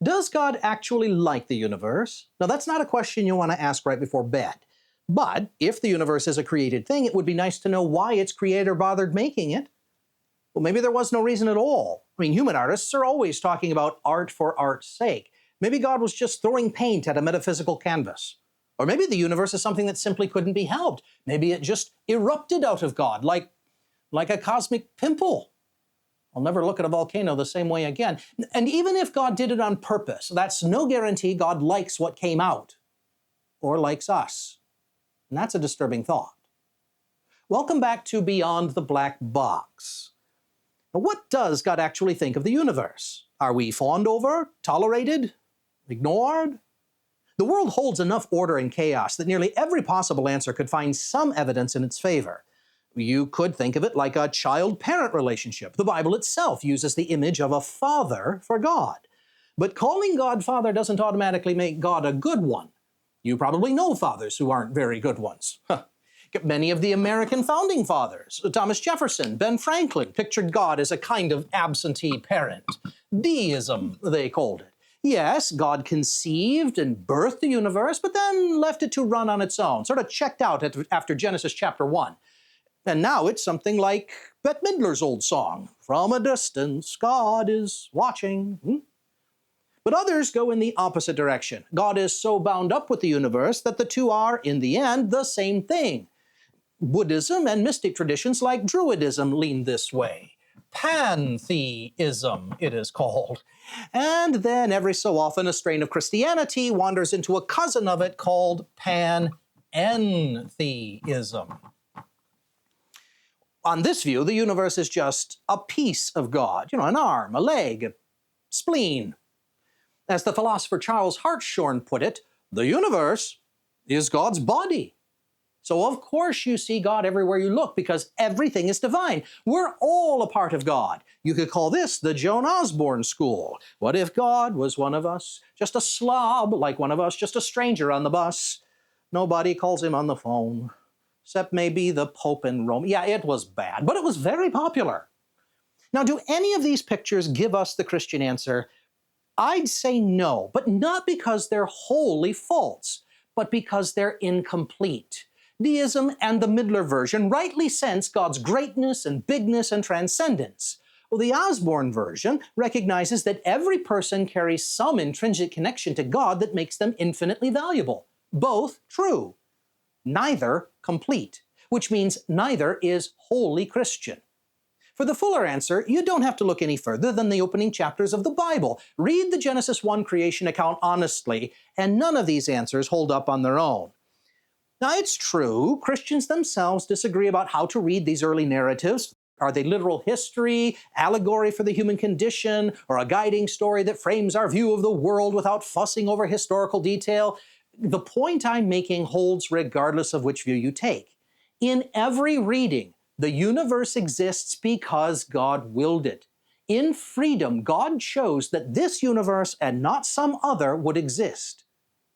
Does God actually like the universe? Now, that's not a question you want to ask right before bed. But if the universe is a created thing, it would be nice to know why its creator bothered making it. Well, maybe there was no reason at all. I mean, human artists are always talking about art for art's sake. Maybe God was just throwing paint at a metaphysical canvas. Or maybe the universe is something that simply couldn't be helped. Maybe it just erupted out of God, like a cosmic pimple. I'll never look at a volcano the same way again. And even if God did it on purpose, that's no guarantee God likes what came out or likes us. And that's a disturbing thought. Welcome back to Beyond the Black Box. Now, what does God actually think of the universe? Are we fawned over, tolerated, ignored? The world holds enough order and chaos that nearly every possible answer could find some evidence in its favor. You could think of it like a child-parent relationship. The Bible itself uses the image of a father for God. But calling God Father doesn't automatically make God a good one. You probably know fathers who aren't very good ones. Many of the American founding fathers, Thomas Jefferson, Ben Franklin, pictured God as a kind of absentee parent. Deism, they called it. Yes, God conceived and birthed the universe, but then left it to run on its own, sort of checked out after Genesis chapter 1. And now it's something like Bette Midler's old song, "From a distance, God is watching." But others go in the opposite direction. God is so bound up with the universe that the two are, in the end, the same thing. Buddhism and mystic traditions like Druidism lean this way. Pantheism, it is called. And then every so often a strain of Christianity wanders into a cousin of it called panentheism. On this view, the universe is just a piece of God, an arm, a leg, a spleen. As the philosopher Charles Hartshorne put it, the universe is God's body. So of course you see God everywhere you look because everything is divine. We're all a part of God. You could call this the Joan Osborne school. What if God was one of us? Just a slob like one of us, just a stranger on the bus. Nobody calls him on the phone. Except maybe the Pope in Rome. Yeah, it was bad, but it was very popular. Now, do any of these pictures give us the Christian answer? I'd say no, but not because they're wholly false, but because they're incomplete. Deism and the Midler version rightly sense God's greatness and bigness and transcendence. Well, the Osborne version recognizes that every person carries some intrinsic connection to God that makes them infinitely valuable. Both true. Neither complete, which means neither is wholly Christian. For the fuller answer, you don't have to look any further than the opening chapters of the Bible. Read the Genesis 1 creation account honestly, and none of these answers hold up on their own. Now, it's true, Christians themselves disagree about how to read these early narratives. Are they literal history, allegory for the human condition, or a guiding story that frames our view of the world without fussing over historical detail? The point I'm making holds regardless of which view you take. In every reading, the universe exists because God willed it. In freedom, God chose that this universe and not some other would exist.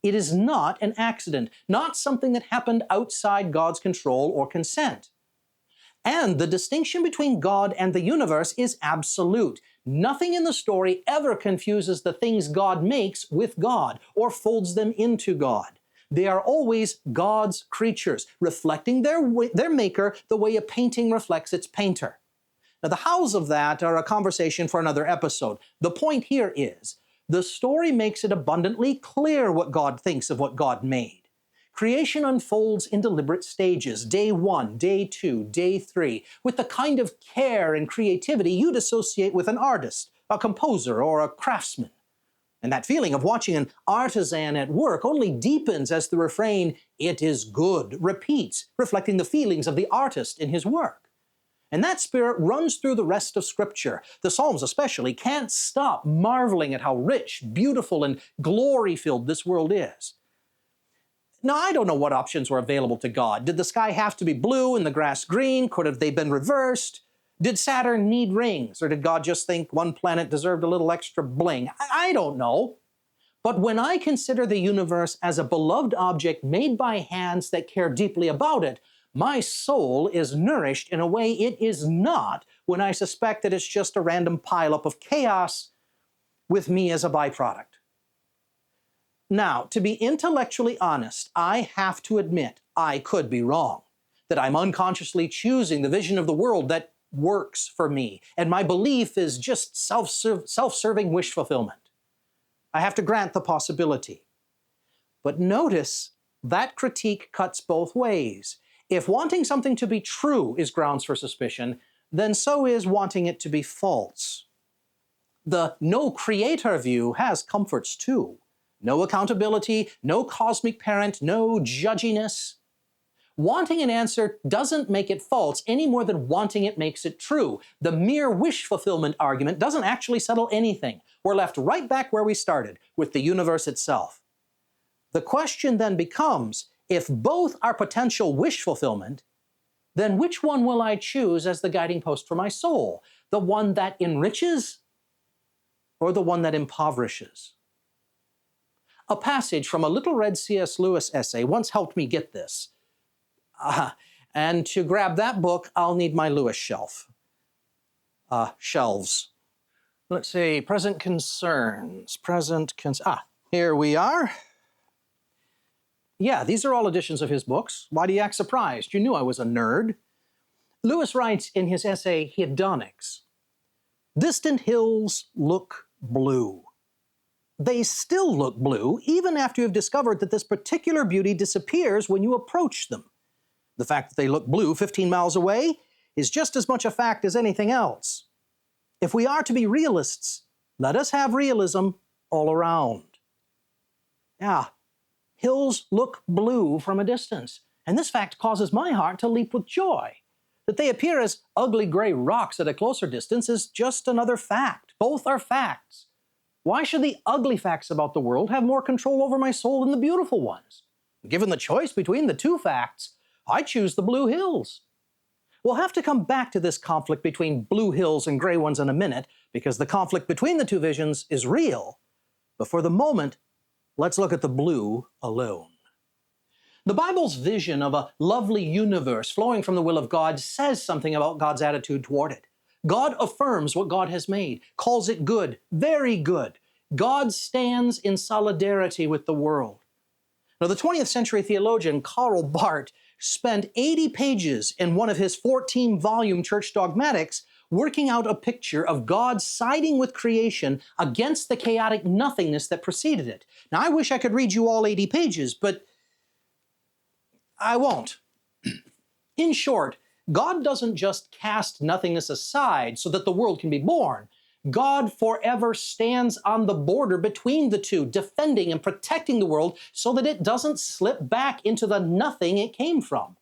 It is not an accident, not something that happened outside God's control or consent. And the distinction between God and the universe is absolute. Nothing in the story ever confuses the things God makes with God or folds them into God. They are always God's creatures, reflecting their maker the way a painting reflects its painter. Now, the hows of that are a conversation for another episode. The point here is, the story makes it abundantly clear what God thinks of what God made. Creation unfolds in deliberate stages, day 1, day 2, day 3, with the kind of care and creativity you'd associate with an artist, a composer, or a craftsman. And that feeling of watching an artisan at work only deepens as the refrain, "It is good," repeats, reflecting the feelings of the artist in his work. And that spirit runs through the rest of Scripture. The Psalms especially can't stop marveling at how rich, beautiful, and glory-filled this world is. Now, I don't know what options were available to God. Did the sky have to be blue and the grass green? Could have they been reversed? Did Saturn need rings? Or did God just think one planet deserved a little extra bling? I don't know. But when I consider the universe as a beloved object made by hands that care deeply about it, my soul is nourished in a way it is not when I suspect that it's just a random pileup of chaos with me as a byproduct. Now, to be intellectually honest, I have to admit I could be wrong, that I'm unconsciously choosing the vision of the world that works for me, and my belief is just self-serving wish fulfillment. I have to grant the possibility. But notice that critique cuts both ways. If wanting something to be true is grounds for suspicion, then so is wanting it to be false. The no creator view has comforts too. No accountability, no cosmic parent, no judginess. Wanting an answer doesn't make it false any more than wanting it makes it true. The mere wish fulfillment argument doesn't actually settle anything. We're left right back where we started, with the universe itself. The question then becomes, if both are potential wish fulfillment, then which one will I choose as the guiding post for my soul? The one that enriches or the one that impoverishes? A passage from a little red C.S. Lewis essay once helped me get this. And to grab that book, I'll need my Lewis shelf. Shelves. Let's see, present concerns. Here we are. Yeah, these are all editions of his books. Why do you act surprised? You knew I was a nerd. Lewis writes in his essay, Hedonics, distant hills look blue. They still look blue even after you've discovered that this particular beauty disappears when you approach them. The fact that they look blue 15 miles away is just as much a fact as anything else. If we are to be realists, let us have realism all around. Yeah, hills look blue from a distance, and this fact causes my heart to leap with joy. That they appear as ugly gray rocks at a closer distance is just another fact. Both are facts. Why should the ugly facts about the world have more control over my soul than the beautiful ones? Given the choice between the two facts, I choose the blue hills. We'll have to come back to this conflict between blue hills and gray ones in a minute, because the conflict between the two visions is real. But for the moment, let's look at the blue alone. The Bible's vision of a lovely universe flowing from the will of God says something about God's attitude toward it. God affirms what God has made, calls it good, very good. God stands in solidarity with the world. Now, the 20th century theologian Karl Barth spent 80 pages in one of his 14-volume church dogmatics working out a picture of God siding with creation against the chaotic nothingness that preceded it. Now, I wish I could read you all 80 pages, but I won't. In short, God doesn't just cast nothingness aside so that the world can be born. God forever stands on the border between the two, defending and protecting the world so that it doesn't slip back into the nothing it came from.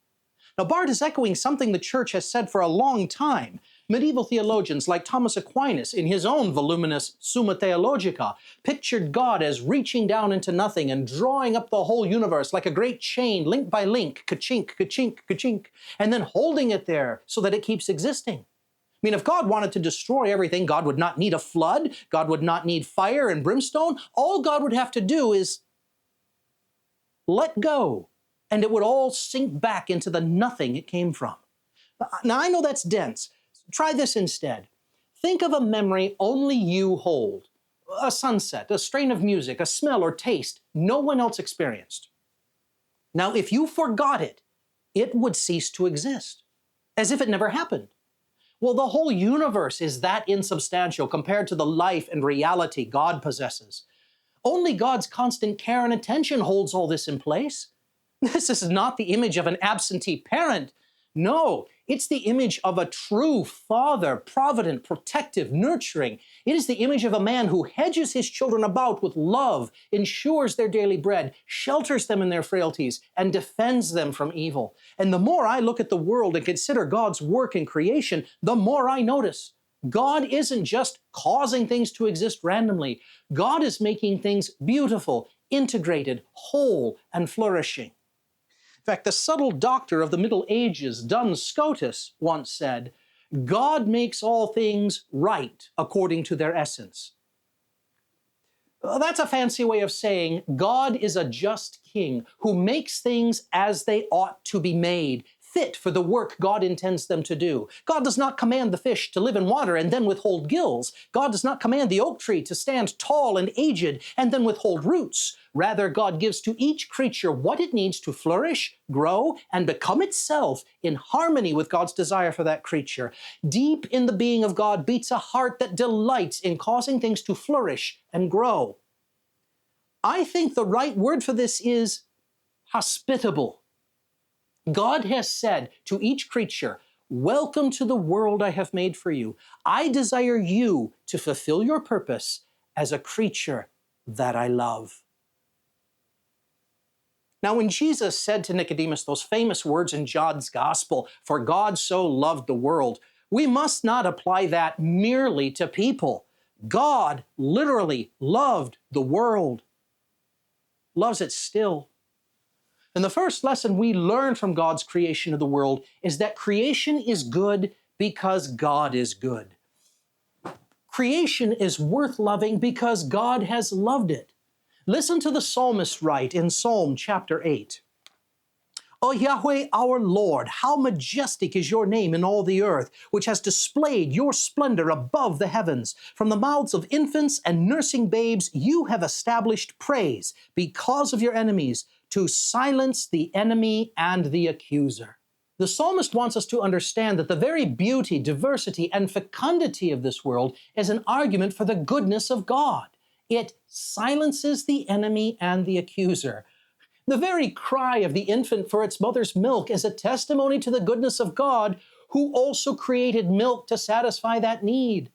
Now, Barth is echoing something the church has said for a long time. Medieval theologians like Thomas Aquinas, in his own voluminous Summa Theologica, pictured God as reaching down into nothing and drawing up the whole universe like a great chain, link by link, ka-chink, ka-chink, ka-chink, and then holding it there so that it keeps existing. I mean, if God wanted to destroy everything, God would not need a flood, God would not need fire and brimstone. All God would have to do is let go, and it would all sink back into the nothing it came from. Now, I know that's dense. Try this instead. Think of a memory only you hold. A sunset, a strain of music, a smell or taste no one else experienced. Now, if you forgot it, it would cease to exist, as if it never happened. Well, the whole universe is that insubstantial compared to the life and reality God possesses. Only God's constant care and attention holds all this in place. This is not the image of an absentee parent. No, it's the image of a true father, provident, protective, nurturing. It is the image of a man who hedges his children about with love, ensures their daily bread, shelters them in their frailties, and defends them from evil. And the more I look at the world and consider God's work in creation, the more I notice God isn't just causing things to exist randomly. God is making things beautiful, integrated, whole, and flourishing. In fact, the subtle doctor of the Middle Ages, Duns Scotus, once said, God makes all things right according to their essence. That's a fancy way of saying God is a just king who makes things as they ought to be made, fit for the work God intends them to do. God does not command the fish to live in water and then withhold gills. God does not command the oak tree to stand tall and aged and then withhold roots. Rather, God gives to each creature what it needs to flourish, grow, and become itself in harmony with God's desire for that creature. Deep in the being of God beats a heart that delights in causing things to flourish and grow. I think the right word for this is hospitable. God has said to each creature, "Welcome to the world I have made for you. I desire you to fulfill your purpose as a creature that I love." Now, when Jesus said to Nicodemus those famous words in John's Gospel, "For God so loved the world," we must not apply that merely to people. God literally loved the world, loves it still. And the first lesson we learn from God's creation of the world is that creation is good because God is good. Creation is worth loving because God has loved it. Listen to the psalmist write in Psalm chapter 8. "O Yahweh, our Lord, how majestic is your name in all the earth, which has displayed your splendor above the heavens. From the mouths of infants and nursing babes, you have established praise because of your enemies, to silence the enemy and the accuser." The psalmist wants us to understand that the very beauty, diversity, and fecundity of this world is an argument for the goodness of God. It silences the enemy and the accuser. The very cry of the infant for its mother's milk is a testimony to the goodness of God, who also created milk to satisfy that need.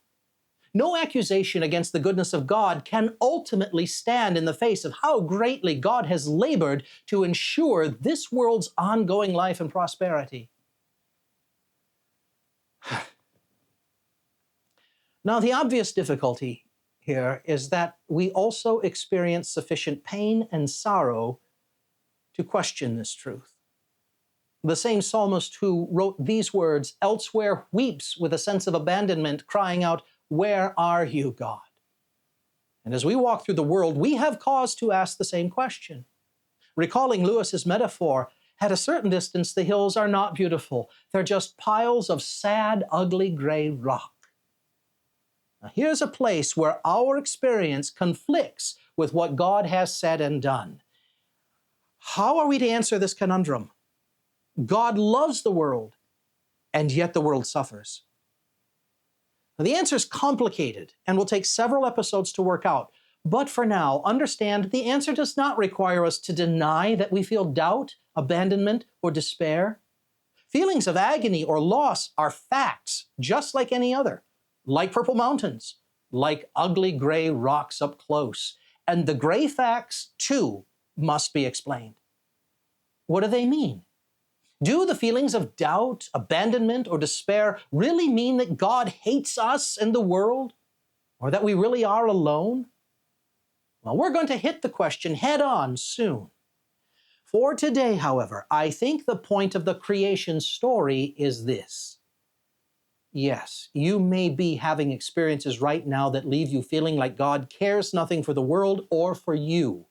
No accusation against the goodness of God can ultimately stand in the face of how greatly God has labored to ensure this world's ongoing life and prosperity. Now, the obvious difficulty here is that we also experience sufficient pain and sorrow to question this truth. The same psalmist who wrote these words elsewhere weeps with a sense of abandonment, crying out, "Where are you, God?" And as we walk through the world, we have cause to ask the same question. Recalling Lewis's metaphor, at a certain distance, the hills are not beautiful. They're just piles of sad, ugly gray rock. Now, here's a place where our experience conflicts with what God has said and done. How are we to answer this conundrum? God loves the world, and yet the world suffers. Now, the answer is complicated and will take several episodes to work out. But for now, understand the answer does not require us to deny that we feel doubt, abandonment, or despair. Feelings of agony or loss are facts, just like any other, like purple mountains, like ugly gray rocks up close. And the gray facts, too, must be explained. What do they mean? Do the feelings of doubt, abandonment, or despair really mean that God hates us and the world? Or that we really are alone? Well, we're going to hit the question head on soon. For today, however, I think the point of the creation story is this. Yes, you may be having experiences right now that leave you feeling like God cares nothing for the world or for you.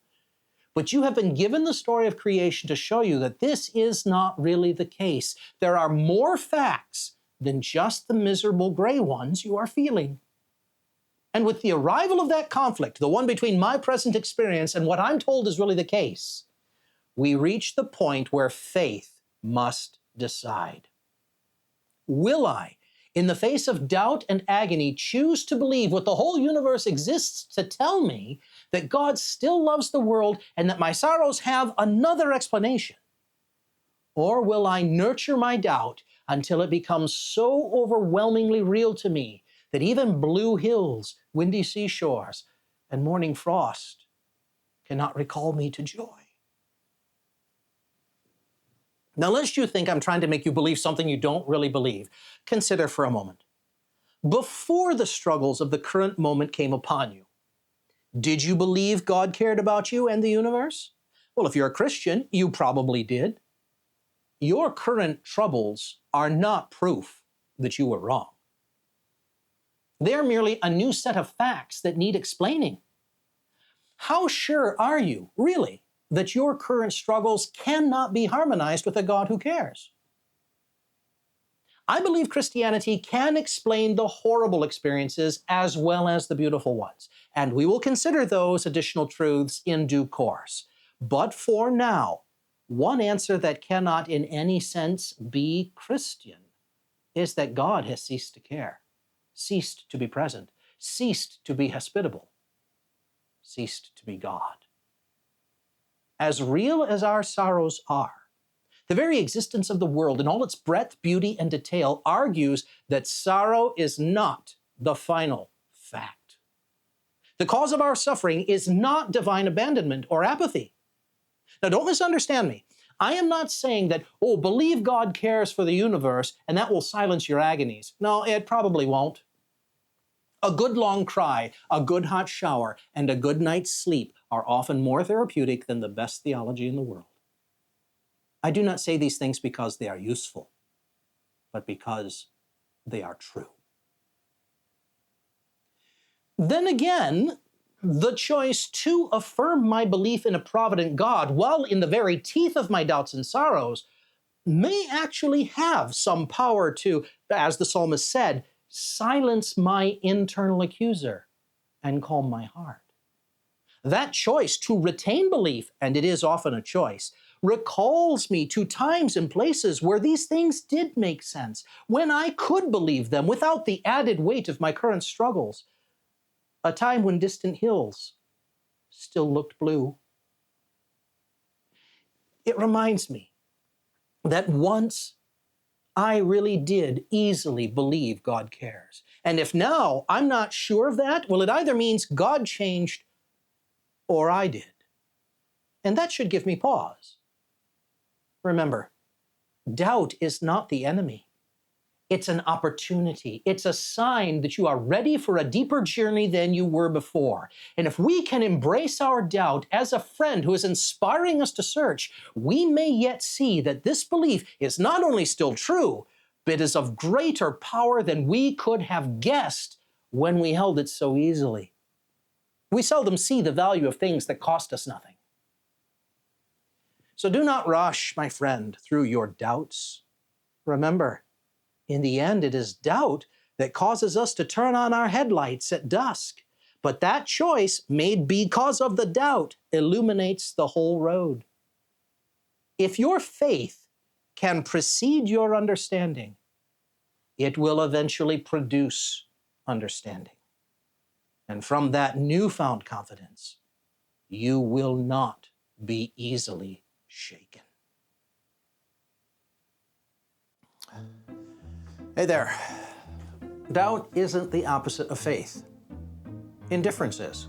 But you have been given the story of creation to show you that this is not really the case. There are more facts than just the miserable gray ones you are feeling. And with the arrival of that conflict, the one between my present experience and what I'm told is really the case, we reach the point where faith must decide. Will I, in the face of doubt and agony, choose to believe what the whole universe exists to tell me, that God still loves the world and that my sorrows have another explanation? Or will I nurture my doubt until it becomes so overwhelmingly real to me that even blue hills, windy seashores, and morning frost cannot recall me to joy? Now, lest you think I'm trying to make you believe something you don't really believe, consider for a moment. Before the struggles of the current moment came upon you, did you believe God cared about you and the universe? Well, if you're a Christian, you probably did. Your current troubles are not proof that you were wrong. They're merely a new set of facts that need explaining. How sure are you, really, that your current struggles cannot be harmonized with a God who cares? I believe Christianity can explain the horrible experiences as well as the beautiful ones, and we will consider those additional truths in due course. But for now, one answer that cannot in any sense be Christian is that God has ceased to care, ceased to be present, ceased to be hospitable, ceased to be God. As real as our sorrows are, the very existence of the world in all its breadth, beauty, and detail argues that sorrow is not the final fact. The cause of our suffering is not divine abandonment or apathy. Now, don't misunderstand me. I am not saying that, believe God cares for the universe and that will silence your agonies. No, it probably won't. A good long cry, a good hot shower, and a good night's sleep are often more therapeutic than the best theology in the world. I do not say these things because they are useful, but because they are true. Then again, the choice to affirm my belief in a provident God while in the very teeth of my doubts and sorrows may actually have some power to, as the psalmist said, silence my internal accuser and calm my heart. That choice to retain belief, and it is often a choice, recalls me to times and places where these things did make sense, when I could believe them without the added weight of my current struggles. A time when distant hills still looked blue. It reminds me that once I really did easily believe God cares. And if now I'm not sure of that, well, it either means God changed or I did. And that should give me pause. Remember, doubt is not the enemy. It's an opportunity. It's a sign that you are ready for a deeper journey than you were before. And if we can embrace our doubt as a friend who is inspiring us to search, we may yet see that this belief is not only still true, but is of greater power than we could have guessed when we held it so easily. We seldom see the value of things that cost us nothing. So do not rush, my friend, through your doubts. Remember, in the end, it is doubt that causes us to turn on our headlights at dusk. But that choice, made because of the doubt, illuminates the whole road. If your faith can precede your understanding, it will eventually produce understanding. And from that newfound confidence, you will not be easily shaken. Hey there. Doubt isn't the opposite of faith. Indifference is.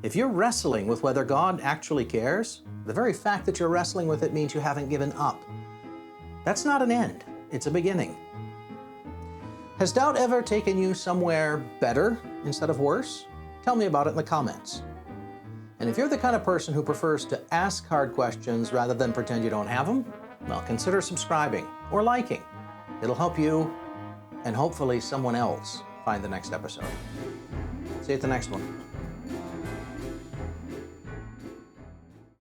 If you're wrestling with whether God actually cares, the very fact that you're wrestling with it means you haven't given up. That's not an end, it's a beginning. Has doubt ever taken you somewhere better instead of worse? Tell me about it in the comments. And if you're the kind of person who prefers to ask hard questions rather than pretend you don't have them, well, consider subscribing or liking. It'll help you and hopefully someone else find the next episode. See you at the next one.